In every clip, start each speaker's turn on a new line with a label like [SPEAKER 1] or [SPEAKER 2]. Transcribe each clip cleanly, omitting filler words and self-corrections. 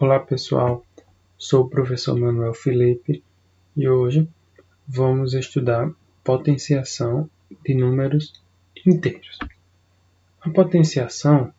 [SPEAKER 1] Olá pessoal, sou o professor Manuel Felipe e hoje vamos estudar potenciação de números inteiros. A potenciação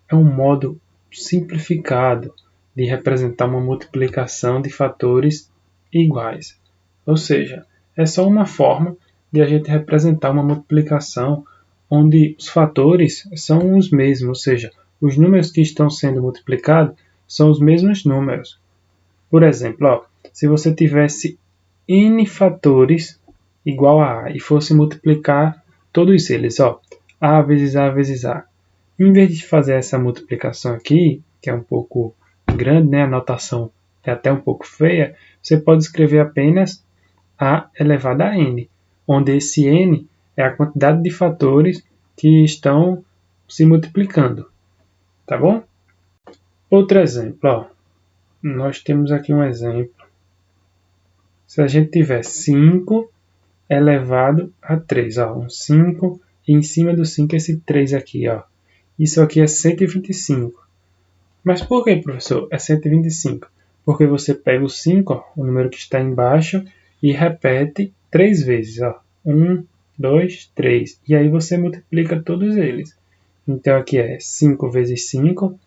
[SPEAKER 1] é um modo simplificado de representar uma multiplicação de fatores iguais, ou seja, é só uma forma de a gente representar uma multiplicação onde os fatores são os mesmos, ou seja, os números que estão sendo multiplicados são os mesmos números. Por exemplo, se você tivesse n fatores igual a e fosse multiplicar todos eles, a vezes a vezes a. Em vez de fazer essa multiplicação aqui, que é um pouco grande, né? A notação é até um pouco feia, você pode escrever apenas a elevado a n, onde esse n é a quantidade de fatores que estão se multiplicando. Tá bom? Outro exemplo, nós temos aqui um exemplo. Se a gente tiver 5 elevado a 3, um 5 e em cima do 5 esse 3 aqui, Isso aqui é 125. Mas por que, professor, é 125? Porque você pega o 5, o número que está embaixo, e repete 3 vezes, 1, 2, 3. E aí você multiplica todos eles. Então aqui é 5 vezes 5,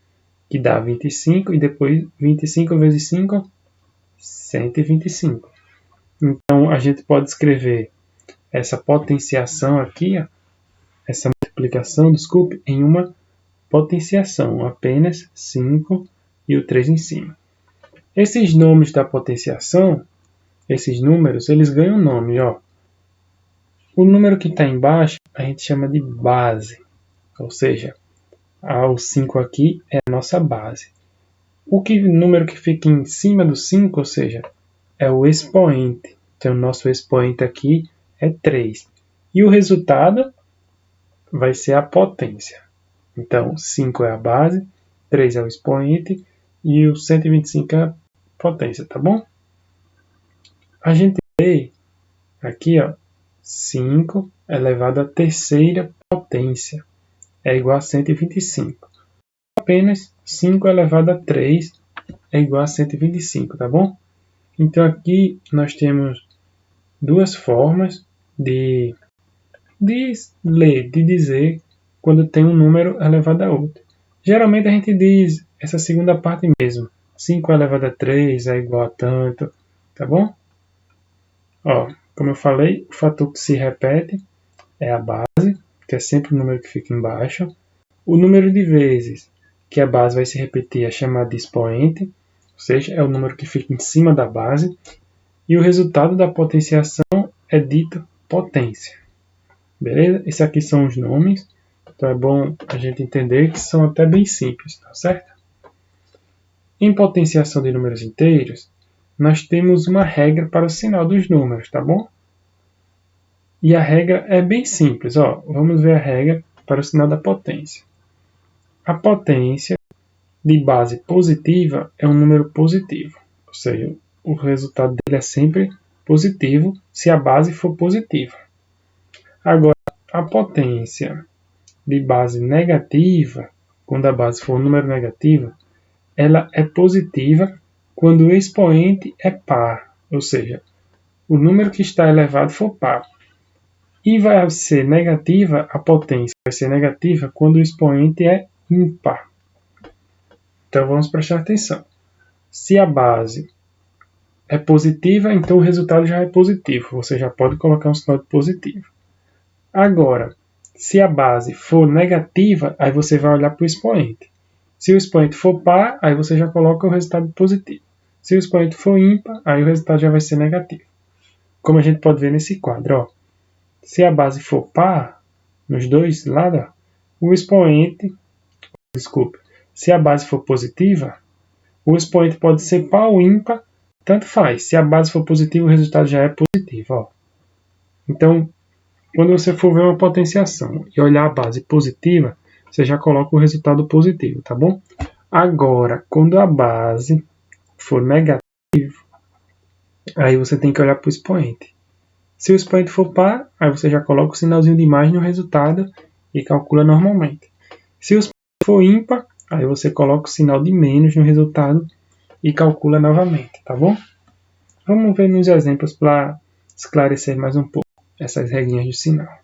[SPEAKER 1] que dá 25, e depois 25 vezes 5, 125. Então, a gente pode escrever essa potenciação aqui, essa multiplicação, em uma potenciação, apenas 5 e o 3 em cima. Esses nomes da potenciação, esses números, eles ganham nome. O número que está embaixo, a gente chama de base, ou seja, o 5 aqui é a nossa base. O número que fica em cima do 5, ou seja, é o expoente. Então, o nosso expoente aqui é 3. E o resultado vai ser a potência. Então, 5 é a base, 3 é o expoente e o 125 é a potência, tá bom? A gente vê aqui, 5 elevado à terceira potência é igual a 125. Apenas 5 elevado a 3 é igual a 125, tá bom? Então, aqui nós temos duas formas de ler, de dizer quando tem um número elevado a outro. Geralmente a gente diz essa segunda parte mesmo. 5 elevado a 3 é igual a tanto, tá bom? Como eu falei, o fator que se repete é a base, que é sempre o número que fica embaixo. O número de vezes que a base vai se repetir é chamado de expoente, ou seja, é o número que fica em cima da base. E o resultado da potenciação é dito potência. Beleza? Esses aqui são os nomes. Então é bom a gente entender que são até bem simples, tá certo? Em potenciação de números inteiros, nós temos uma regra para o sinal dos números, tá bom? E a regra é bem simples. Vamos ver a regra para o sinal da potência. A potência de base positiva é um número positivo, ou seja, o resultado dele é sempre positivo se a base for positiva. Agora, a potência de base negativa, quando a base for um número negativo, ela é positiva quando o expoente é par, ou seja, o número que está elevado for par. E vai ser negativa, a potência vai ser negativa quando o expoente é ímpar. Então vamos prestar atenção. Se a base é positiva, então o resultado já é positivo. Você já pode colocar um sinal de positivo. Agora, se a base for negativa, aí você vai olhar para o expoente. Se o expoente for par, aí você já coloca o resultado positivo. Se o expoente for ímpar, aí o resultado já vai ser negativo. Como a gente pode ver nesse quadro, se a base for par, nos dois lados, se a base for positiva, o expoente pode ser par ou ímpar, tanto faz. Se a base for positiva, o resultado já é positivo. Então, quando você for ver uma potenciação e olhar a base positiva, você já coloca o resultado positivo, tá bom? Agora, quando a base for negativa, aí você tem que olhar para o expoente. Se o expoente for par, aí você já coloca o sinalzinho de mais no resultado e calcula normalmente. Se o expoente for ímpar, aí você coloca o sinal de menos no resultado e calcula novamente, tá bom? Vamos ver nos exemplos para esclarecer mais um pouco essas regrinhas de sinal.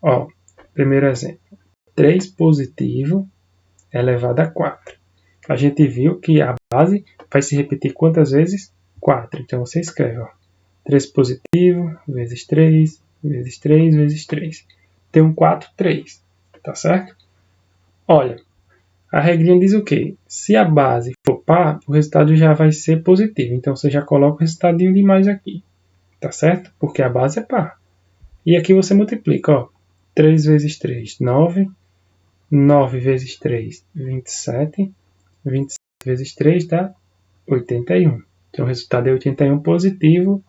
[SPEAKER 1] Ó, primeiro exemplo. 3 positivo elevado a 4. A gente viu que a base vai se repetir quantas vezes? 4. Então você escreve, ó, 3 positivo vezes 3, vezes 3, vezes 3. Tem um 4, 3. Tá certo? Olha, a regrinha diz o quê? Se a base for par, o resultado já vai ser positivo. Então você já coloca o resultadinho de mais aqui. Tá certo? Porque a base é par. E aqui você multiplica, ó. 3 vezes 3, 9. 9 vezes 3, 27. 27 vezes 3 dá 81. Então o resultado é 81 positivo.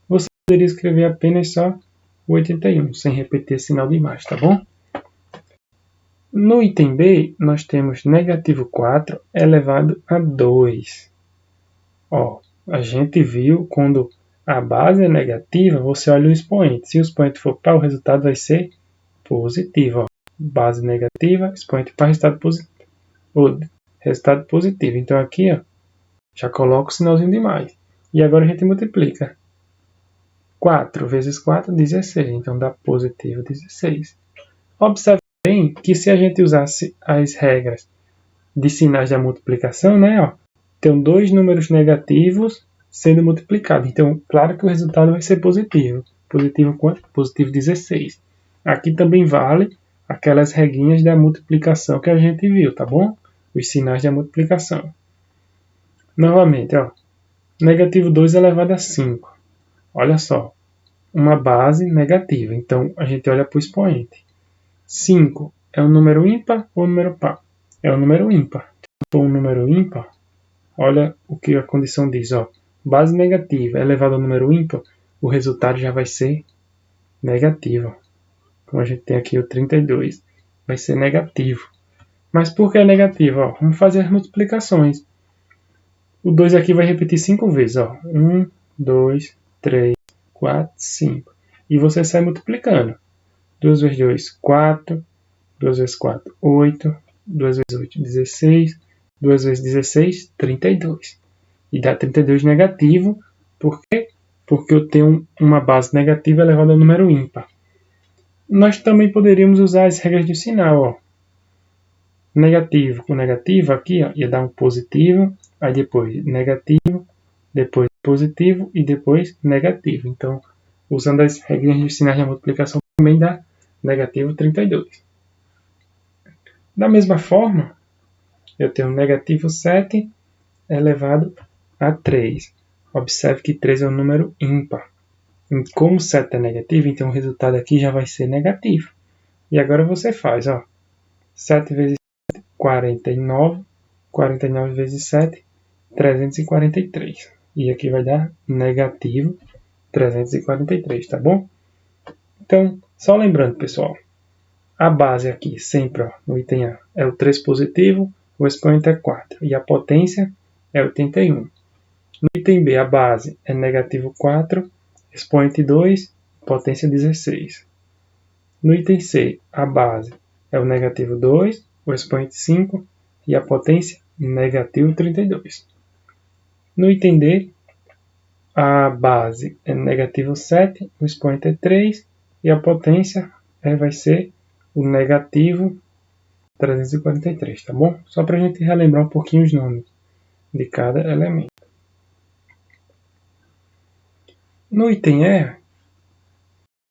[SPEAKER 1] Você poderia escrever apenas só o 81, sem repetir esse sinal de mais, tá bom? No item B, nós temos negativo 4 elevado a 2. Ó, a gente viu quando a base é negativa, você olha o expoente. Se o expoente for par, o resultado vai ser positivo. Ó. Base negativa, expoente par, resultado positivo. Resultado positivo. Então aqui, ó, já coloca o sinalzinho de mais. E agora a gente multiplica. 4 vezes 4, 16. Então dá positivo 16. Observe bem que se a gente usasse as regras de sinais da multiplicação, né, ó, tem dois números negativos sendo multiplicados. Então, claro que o resultado vai ser positivo. Positivo quanto? Positivo 16. Aqui também vale aquelas regrinhas da multiplicação que a gente viu, tá bom? Os sinais da multiplicação. Novamente, ó, negativo 2 elevado a 5. Olha só, uma base negativa. Então, a gente olha para o expoente. 5 é um número ímpar ou um número par? É um número ímpar. Se for um número ímpar, olha o que a condição diz. Ó, base negativa elevado ao número ímpar, o resultado já vai ser negativo. Como a gente tem aqui o 32, vai ser negativo. Mas por que é negativo? Ó, vamos fazer as multiplicações. O 2 aqui vai repetir 5 vezes. Ó. 1, 2, 3, 4, 5. E você sai multiplicando. 2 vezes 2, 4. 2 vezes 4, 8. 2 vezes 8, 16. 2 vezes 16, 32. E dá 32 negativo. Por quê? Porque eu tenho uma base negativa elevada ao número ímpar. Nós também poderíamos usar as regras de sinal. Ó. Negativo com negativo aqui, ó, ia dar um positivo. Aí depois negativo. Depois positivo e depois negativo. Então, usando as regras de sinais de multiplicação, também dá negativo 32. Da mesma forma, eu tenho negativo 7 elevado a 3. Observe que 3 é um número ímpar. E como 7 é negativo, então o resultado aqui já vai ser negativo. E agora você faz, ó. 7 vezes 7, 49. 49 vezes 7, 343. E aqui vai dar negativo 343, tá bom? Então, só lembrando, pessoal, a base aqui, sempre, ó, no item A, é o 3 positivo, o expoente é 4, e a potência é 81. No item B, a base é negativo 4, expoente 2, potência 16. No item C, a base é o negativo 2, o expoente 5, e a potência negativo 32. No item D, a base é negativo 7, o expoente é 3, e a potência vai ser o negativo 343, tá bom? Só para a gente relembrar um pouquinho os nomes de cada elemento. No item E,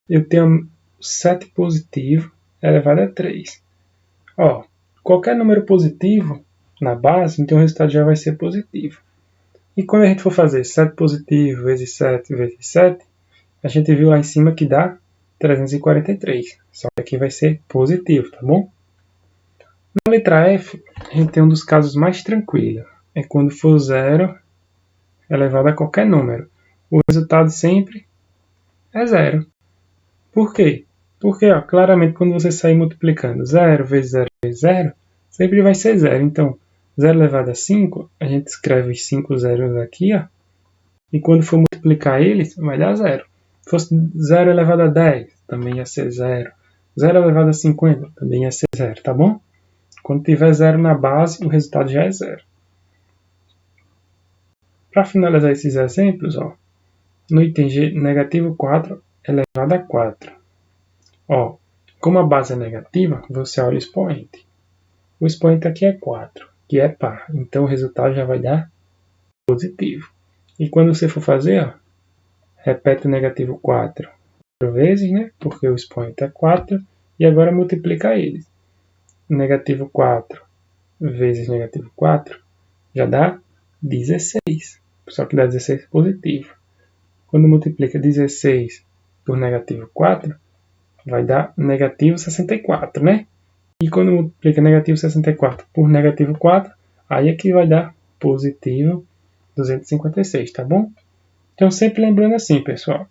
[SPEAKER 1] eu tenho 7 positivo elevado a 3. Ó, qualquer número positivo na base, então o resultado já vai ser positivo. E quando a gente for fazer 7 positivo vezes 7 vezes 7, a gente viu lá em cima que dá 343. Só que aqui vai ser positivo, tá bom? Na letra F, a gente tem um dos casos mais tranquilos. É quando for 0 elevado a qualquer número. O resultado sempre é 0. Por quê? Porque, ó, claramente, quando você sair multiplicando 0 vezes 0 vezes 0, sempre vai ser 0. Então, 0 elevado a 5, a gente escreve os 5 zeros aqui, ó, e quando for multiplicar eles, vai dar 0. Se fosse 0 elevado a 10, também ia ser 0. 0 elevado a 50, também ia ser 0, tá bom? Quando tiver 0 na base, o resultado já é 0. Para finalizar esses exemplos, ó, no item G, negativo 4 elevado a 4. Ó, como a base é negativa, você olha o expoente. O expoente aqui é 4, que é par. Então o resultado já vai dar positivo. E quando você for fazer, ó, repete o negativo 4 vezes, né? Porque o expoente é 4. E agora multiplica eles. Negativo 4 vezes negativo 4 já dá 16. Só que dá 16 positivo. Quando multiplica 16 por negativo 4, vai dar negativo 64, né? E quando multiplica negativo 64 por negativo 4, aí é que vai dar positivo 256, tá bom? Então, sempre lembrando assim, pessoal.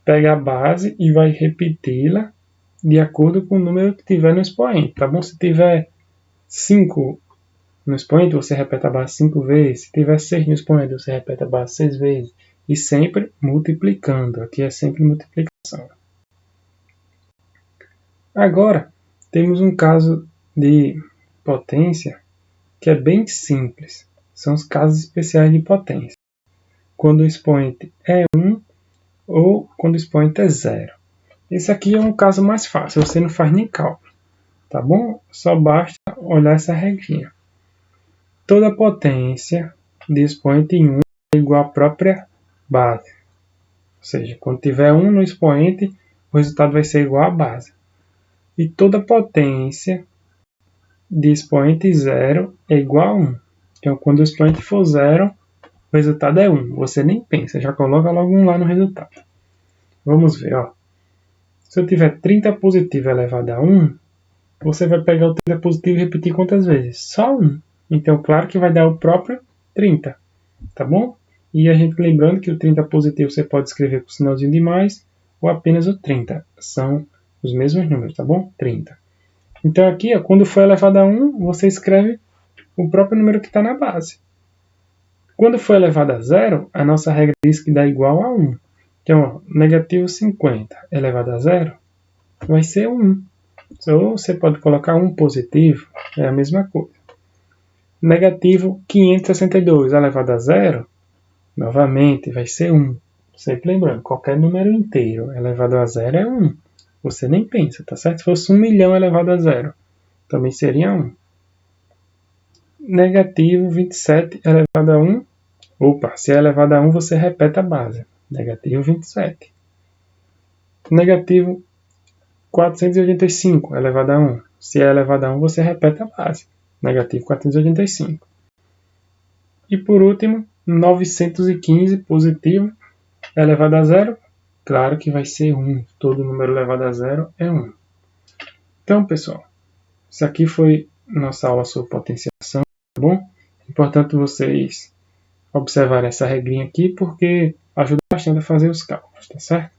[SPEAKER 1] Pega a base e vai repeti-la de acordo com o número que tiver no expoente, tá bom? Se tiver 5 no expoente, você repete a base 5 vezes. Se tiver 6 no expoente, você repete a base 6 vezes. E sempre multiplicando. Aqui é sempre multiplicação. Agora, temos um caso de potência que é bem simples. São os casos especiais de potência. Quando o expoente é 1 ou quando o expoente é 0. Esse aqui é um caso mais fácil, você não faz nem cálculo. Tá bom? Só basta olhar essa regrinha. Toda potência de expoente em 1 é igual à própria base. Ou seja, quando tiver 1 no expoente, o resultado vai ser igual à base. E toda potência de expoente 0 é igual a 1. Então, quando o expoente for 0, o resultado é 1. Você nem pensa, já coloca logo 1 lá no resultado. Vamos ver, ó. Se eu tiver 30 positivo elevado a 1, você vai pegar o 30 positivo e repetir quantas vezes? Só 1. Então, claro que vai dar o próprio 30, tá bom? E a gente lembrando que o 30 positivo você pode escrever com sinalzinho de mais ou apenas o 30. São os mesmos números, tá bom? 30. Então aqui, ó, quando for elevado a 1, você escreve o próprio número que está na base. Quando for elevado a 0, a nossa regra diz que dá igual a 1. Então, ó, negativo 50 elevado a 0 vai ser 1. Ou você pode colocar 1 positivo, é a mesma coisa. Negativo 562 elevado a 0, novamente vai ser 1. Sempre lembrando, qualquer número inteiro elevado a 0 é 1. Você nem pensa, tá certo? Se fosse 1 milhão elevado a 0, também seria 1. Negativo 27 elevado a 1. Opa, se é elevado a 1, você repete a base. Negativo 27. Negativo 485 elevado a 1. Se é elevado a 1, você repete a base. Negativo 485. E por último, 915 positivo elevado a 0. Claro que vai ser 1. Todo número elevado a 0 é 1. Então, pessoal, isso aqui foi nossa aula sobre potenciação, tá bom? É importante vocês observarem essa regrinha aqui, porque ajuda bastante a fazer os cálculos, tá certo?